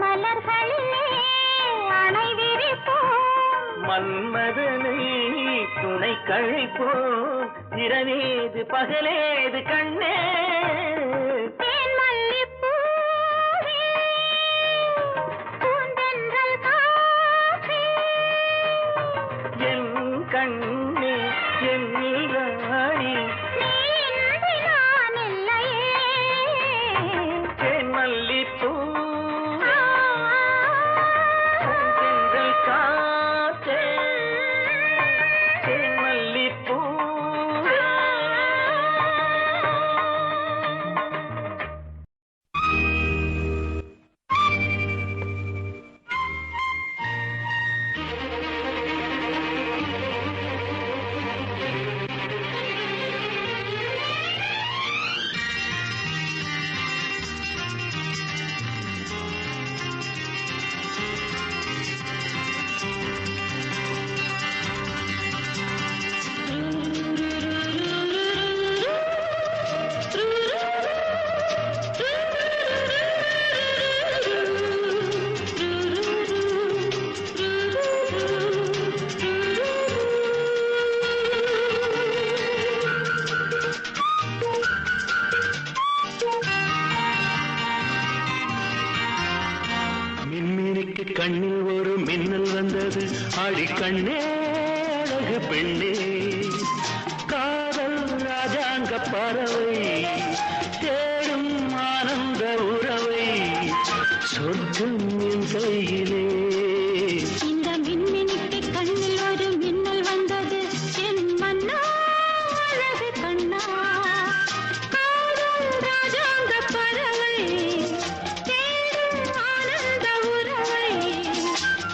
மலர்களிலே அணை விரிப்போம் மன்மதனை துணை கழிப்போம் இரவேது பகலேது கண்ணே தேன்மல்லிப்பூவே பூந்தென்றல் காற்றே என் கண்ணே என் ராணி நீ இன்றி நான் இல்லையே தேன்மல்லிப்பூ செந்தல் காற்றே தேன்மல்லிப்பூ மின்மினிக்கு கண்ணில் ஒரு மின்னல் வந்தது ஆடி கண்ணே அழகு பெண்ணே காதல் ராஜாங்க பறவை தேடும் ஆனந்த உறவை சொர்க்கம் என் கையிலே இந்த மின்மினிக்கு கண்ணில் ஒரு மின்னல் வந்தது என் மன்னா அழகு கண்ணா காதல் ராஜாங்க பறவை தேடும் ஆனந்த உறவை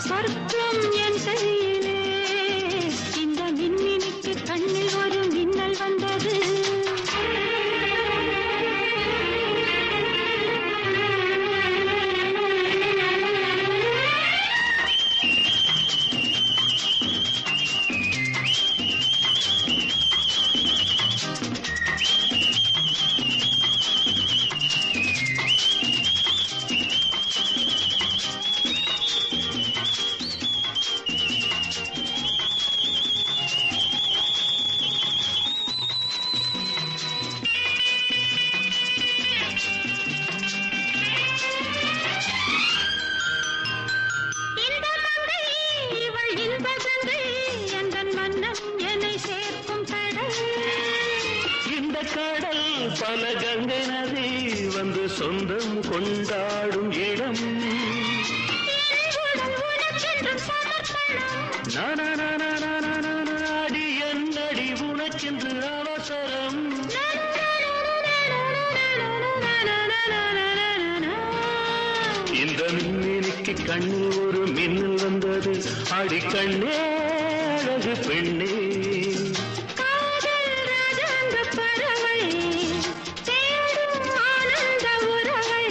சொர்க்கம் என் கையிலே இந்த மின்மினிக்கு கண்ணில் ஒரு மின்னல் வந்தது இந்த மங்கை இவள் இன்பகங்கை எந்தன் மன்னம் என்னை சேர்க்கும் கடல் இந்த கடல் பல கங்கை நதி வந்து சொந்தம் கொண்டாடும் இடம் என் உடல் உனக்கென்றும் சமர்ப்பணம் நாடி என்னடி உனக்கென்று அவசரம் இந்த மின்மினிக்கு கண்ணில் ஒரு மின்னல் வந்தது ஆடி கண்ணே அழகு பெண்ணே காதல் ராஜாங்க பறவை தேடும் ஆனந்த உறவை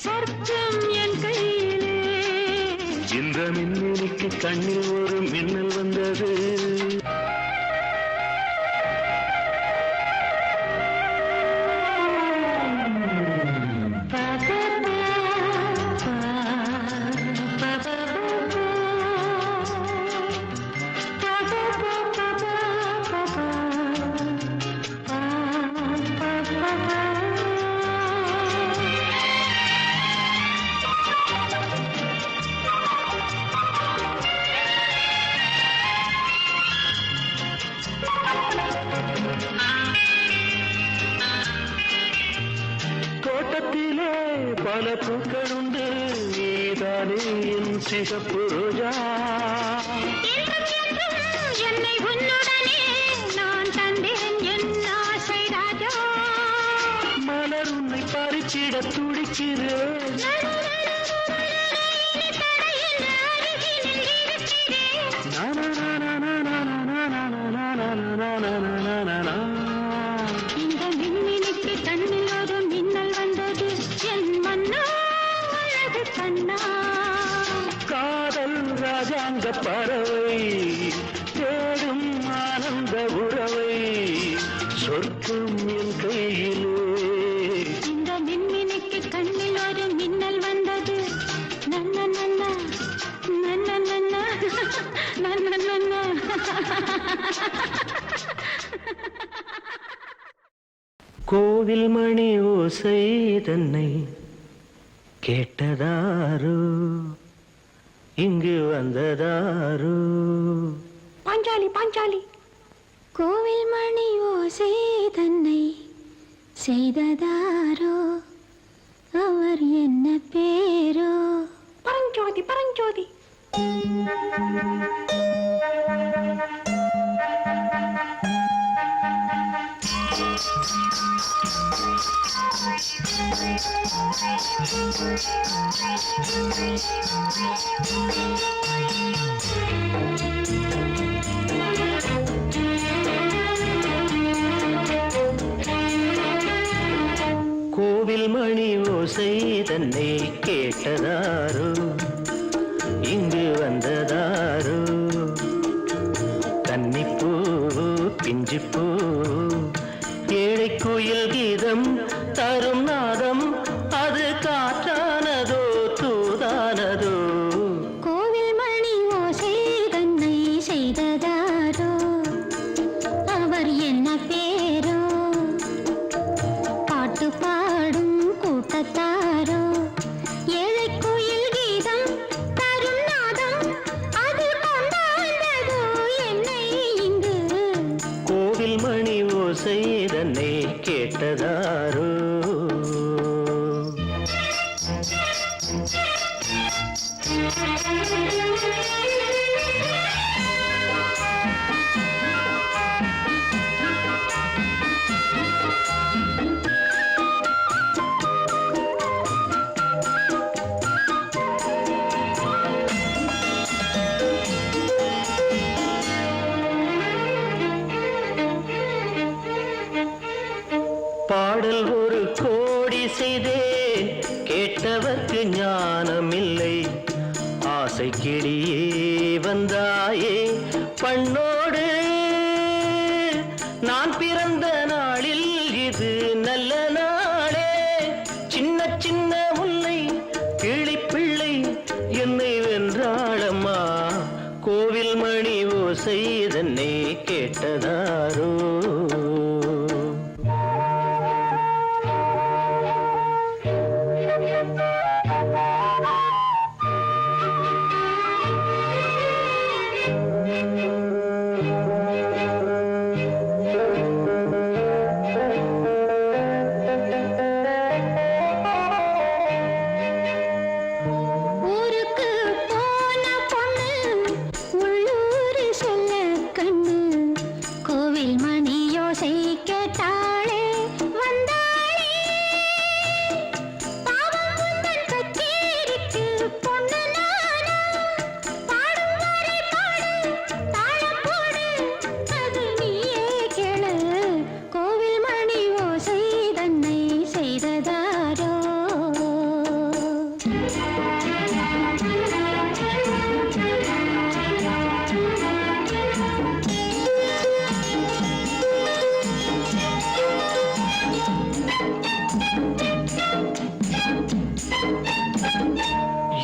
சொர்க்கம் என் கையிலே இந்த மின்மினிக்கு கண்ணில் ஒரு மின்னல் வந்தது பல பூக்களுண்டு நீதானே என் சிகப்பு ரோஜா என்னை உன்னுடனே நான் தந்தேன் என் ஆசை ராஜா மலர் உன்னை பறிச்சிட துடிக்கிறேன் இந்த மின்மினிக்கு கண்ணில் ஒரு மின்னல் வந்தது என் மன்னா அழகு கண்ணா காதல் ராஜாங்க பறவை தேடும் ஆனந்த உறவை சொர்க்கம் என் கையிலே இந்த மின்மினிக்கு கண்ணில் ஒரு மின்னல் வந்தது நன்ன நன்ன நன்ன நன்ன நன்ன நன்ன கோவில் மணி ஓசை தன்னை கேட்டதாரோ இங்கு வந்ததாரோ பாஞ்சாலி பாஞ்சாலி கோவில் மணி ஓசை தன்னை செய்ததாரோ அவர் என்ன பேரோ பரஞ்சோதி பரஞ்சோதி கோவில் மணி ஓசை தன்னை கேட்டதாரோ இங்கு வந்ததாரோ கன்னிப்பூ பிஞ்சிப்பூ ஏழை கோயில் கீதம் தரும் நாதம் அது காற்றானதோ தூதானதோ கோவில் மணி ஓசை தன்னை செய்ததாரோ அவர் என்ன பேரோ பாட்டு பாடும் கூட்டத்தாரோ ஏழை கோயில் கீதம் தரும் நாதம் அது கொண்டாண்டதோ என்னை இங்கு கோவில் மணி ஓசை தன்னை கேட்டதாரோ பாடல் ஒரு கோடி செய்தேன் கேட்டவர்க்கு ஞானமில்லை ஆசை கிளியே வந்தாயே பண்ணோடு நான் பிறந்த நாளில் இது நல்ல நாளே சின்ன சின்ன முல்லை கிளிப்பிள்ளை என்னை வென்றாளம்மா கோவில் மணி ஓசை தன்னை கேட்டதாரோ ஊருக்கு போன பொண்ணு உள்ளூர் செல்ல கண்ணு கோவில் மணி யோசை கேட்டாளே வந்தாளே பாவம் உந்தன் கச்சேரிக்கு பொண்ணு நானா பாடும் வரை பாடு தாளம் போடு அது நீயே கேளு கோவில் மணி ஓசை தன்னை செய்ததாரோ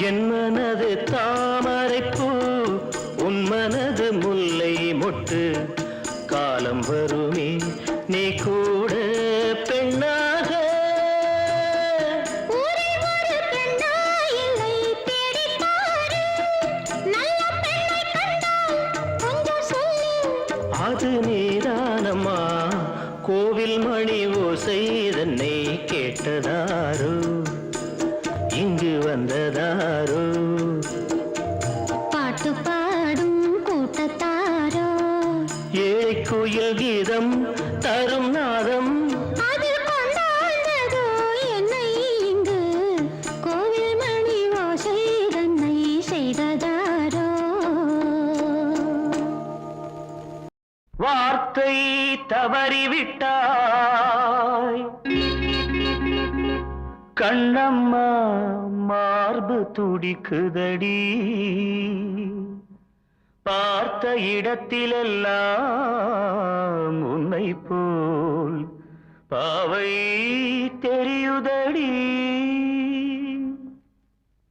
என் மனது தாமரைப்பூ உன் மனது முல்லை மொட்டு காலம் வருமே நீ கூட பெண்ணாக ஊரில் ஒரு பெண்ணா இல்லை தேடிப் பாரு நல்ல பெண்ணை கண்டால் கொஞ்சம் சொல்லு அது நீதானம்மா கோவில் மணி ஓசை தன்னை கேட்டதாரோ தந்ததாரோ பாட்டு பாடும் கூட்டத்தாரோ ஏழை கோயில் கீதம் தரும் நாதம் அதில் கொண்டாடுதோ என்னை இங்கு கோவில் மணி ஓசை தன்னை செய்ததாரோ வார்த்தை தவறிவிட்டாய் கண்ணம்மா மார்பு துடிக்குதடி பார்த்த இடத்திலெல்லாம் உன்னை போல் பாவை தெரியுதடி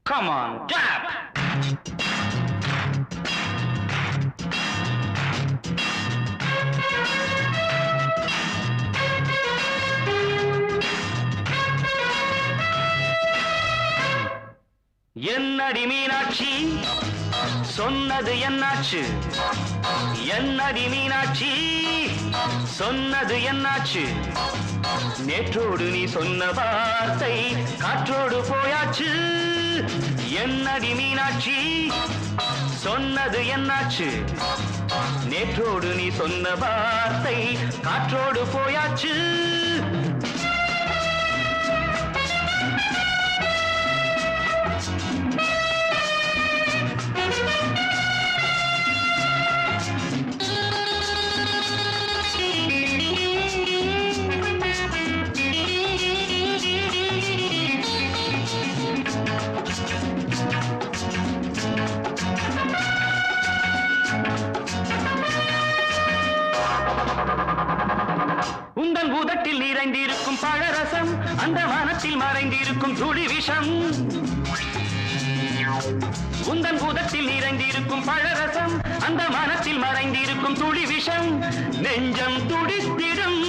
Come on, tap! என்னடி மீனாட்சி சொன்னது என்னாச்சு என்னடி மீனாட்சி சொன்னது என்னாச்சு நேற்றோடு நீ சொன்ன வார்த்தை காற்றோடு போயாச்சு என்னடி மீனாட்சி சொன்னது என்னாச்சு நேற்றோடு நீ சொன்ன வார்த்தை காற்றோடு போயாச்சு உந்தன் பூதத்தில் நிறைந்திருக்கும் பழரசம் அந்த வானத்தில் மறைந்திருக்கும் துளி விஷம் உந்தன் பூதத்தில் நிறைந்திருக்கும் பழரசம் அந்த வானத்தில் மறைந்திருக்கும் துளி விஷம் நெஞ்சம் துடித்திடும்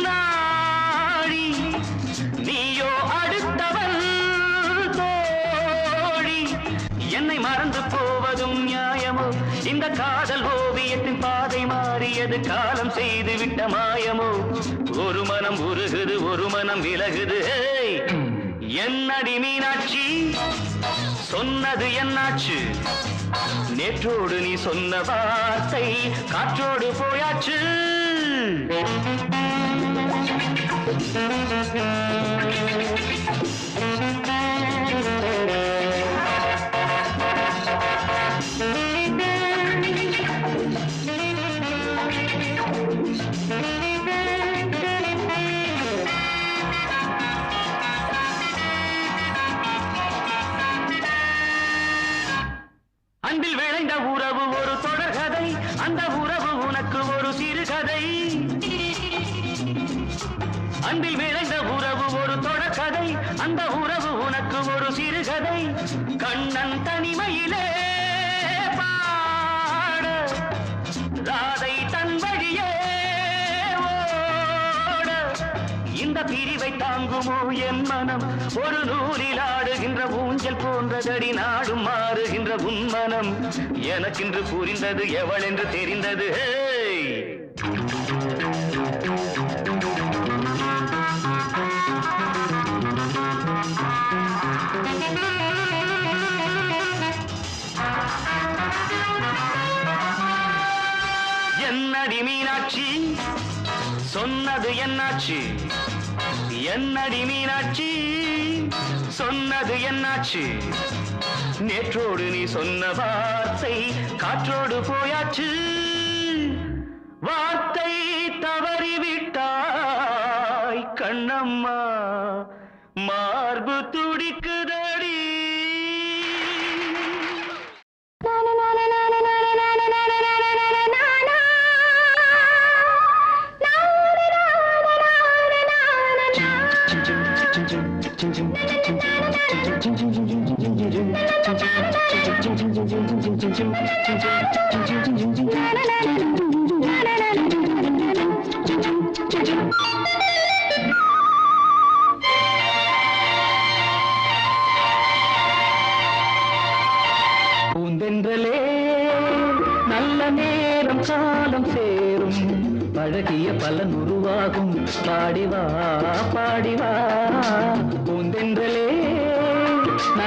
நாடி நீயோ அடுத்தவள் தோழி என்னை மறந்து போவதும் நியாயமோ இந்த காதல் ஓவியத்தின் பாதை மாறியது காலம் செய்து விட்ட மாயமோ ஒரு மனம் உருகுது ஒரு மனம் விலகுது என்னடி மீனாட்சி சொன்னது என்னாச்சு நேற்றோடு நீ சொன்ன வார்த்தை காற்றோடு போயாச்சு அன்பில் விளைந்த உறவு ஒரு தொடர்கதை அந்த உறவு உனக்கு ஒரு சிறுகதை அன்பில் விளைந்த உறவு ஒரு தொடர்கதை அந்த உறவு உனக்கு ஒரு சிறுகதை கண்ணன் தனிமையிலே பாட ராதை தன் வழியே ஓட இந்த பிரிவை தாங்குமோ என் மனம் ஒரு நூலில் ஆடுகின்ற ஊஞ்சல் போன்றதடி நாடும் மாறுகின்ற உன் மனம் எனக்கென்று புரிந்தது எவள் என்று தெரிந்தது என்னடி மீனாட்சி சொன்னது என்னாச்சு என்னடி மீனாட்சி சொன்னது என்னாச்சு நேற்றோடு நீ சொன்ன வார்த்தை காற்றோடு போயாச்சு வார்த்தை தவறிவிட்டாய் கண்ணம்மா மார்பு துடிக்குதடி பூந்தென்றலே நல்ல நேரம் காலம் சேரும் பழகிய பலன் உருவாகும் பாடிவா பாடிவா பூந்தென்றலே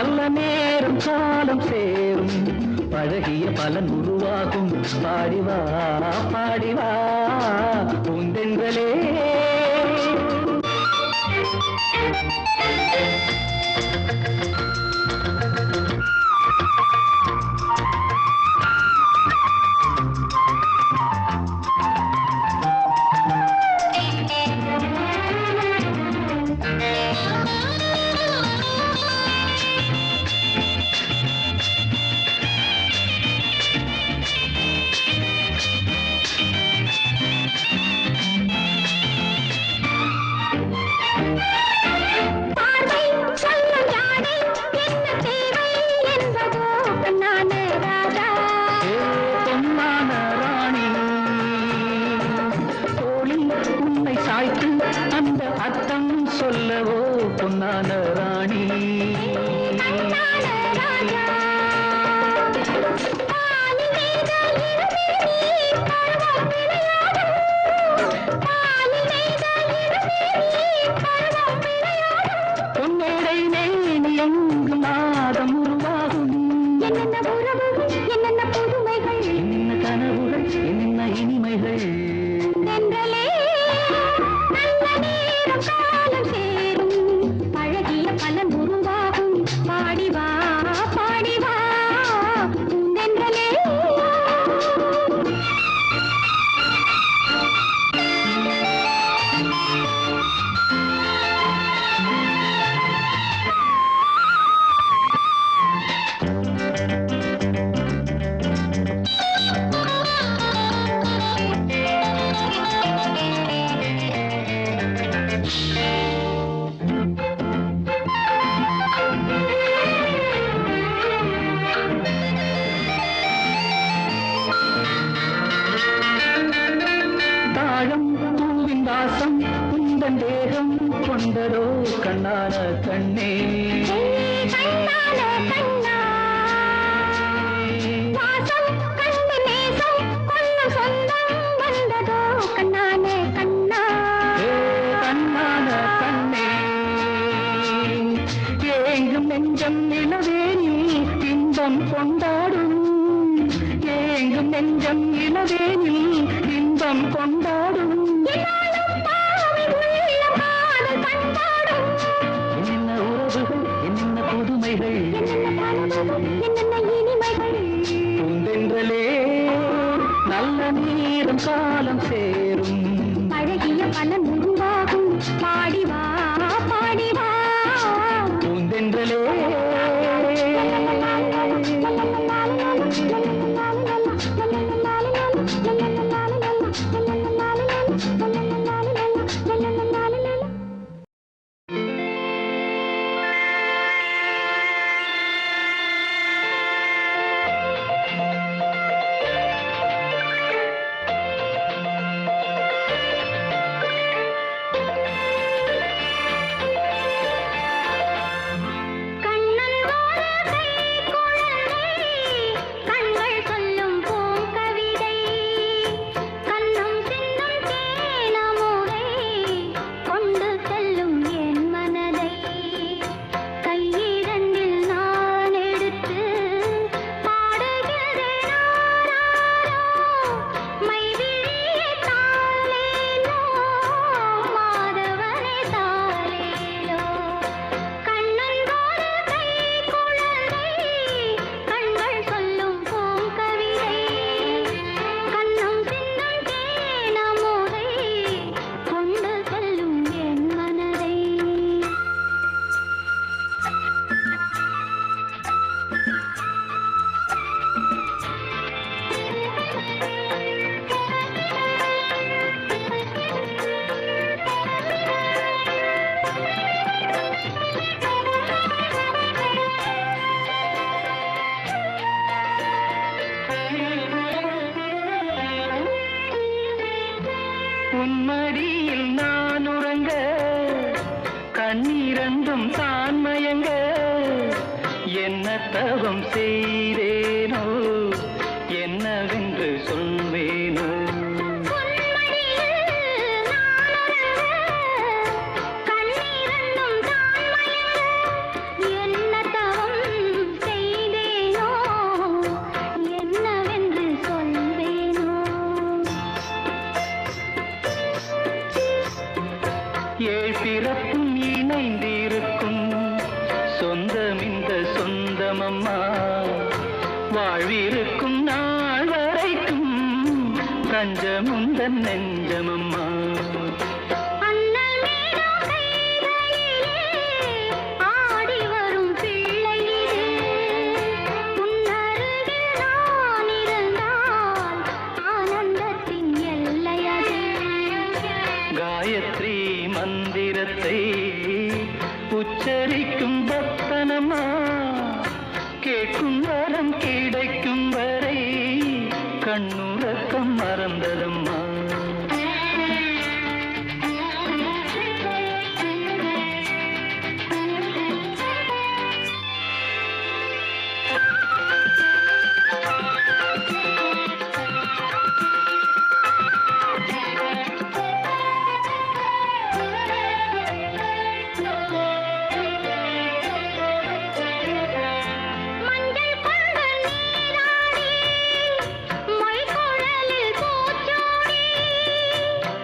நல்ல நேரம் காலம் சேரும் பழகிய பலன் உருவாகும் பாடிவா பாடிவா பூந்தென்றலே சொல்லவோ பொன்னான ராணி பொன்னேடை நேனி எங்கு மாதம் உருவாகும் என்னென்ன உறவுகள் என்னென்ன புதுமைகள் என்ன கனவுகள் என்ன இனிமைகள் என்றலே காலம் சேரும் பழகிய பலன் உருவாகும் பாடிவா பாடிவா பூந்தென்றலே வாசம் குந்தன் தேகம் கொண்டதோ கண்ணான கண்ணே கண்ணான கண்ணா வாசம் கண்டு நேசம் கொள்ளும் சொந்தம் வந்ததோ கண்ணான கண்ணா கண்ணான கண்ணே ஏங்கும் நெஞ்சம் இளவேனில் இன்பம் கொண்டாடும் ஏங்கும் நெஞ்சம் இளவேனில் இன்பம் கொண்டாடும் என்னென்ன உறவுகள் என்னென்ன புதுமைகள் என்னென்ன இனிமைகள் பூந்தென்றலே நல்ல நேரம் காலம் சேரும் பழகிய பலன் உருவாகும் பாடிவா பாடிவா பூந்தென்றலே உன்மடியில் நான் உறங்க கண்ணீரந்தும் தான் மயங்க என்ன தவம் செய்தேனோ என்னவென்று சொல்வேனோ என்ன தவம் ஏழ் பிறப்பும் இணைந்திருக்கும் சொந்தம் இந்த சொந்தமம்மா வாழ்விருக்கும் நாள் வரைக்கும் தஞ்சமுந்தன் நெஞ்சமம்மா காயத்ரி மந்திரத்தை உச்சரிக்கும் பக்தனம்மா கேட்கும் வரம் கிடைக்கும் வரை கண்ணுறக்கம் மறந்ததம்மா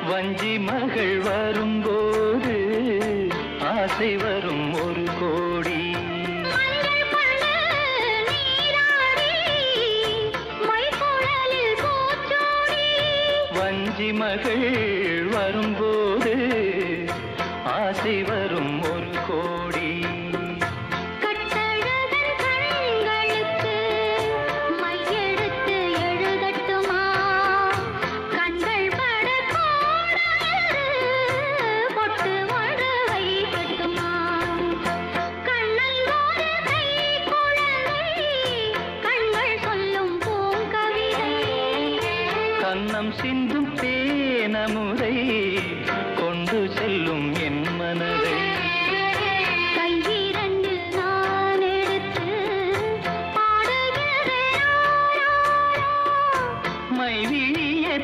வஞ்சி மகள் வரும்போது ஆசை வரும் ஒரு கோடி வஞ்சி மகள் வரும்போது ஆசை வரும் ஒரு கோடி கண்ணம் சிந்தும் தேனமுதை கொண்டு செல்லும் என் மனதை கையிரண்டு நான் எடுத்து பாடுகிறேன் மைவிழியே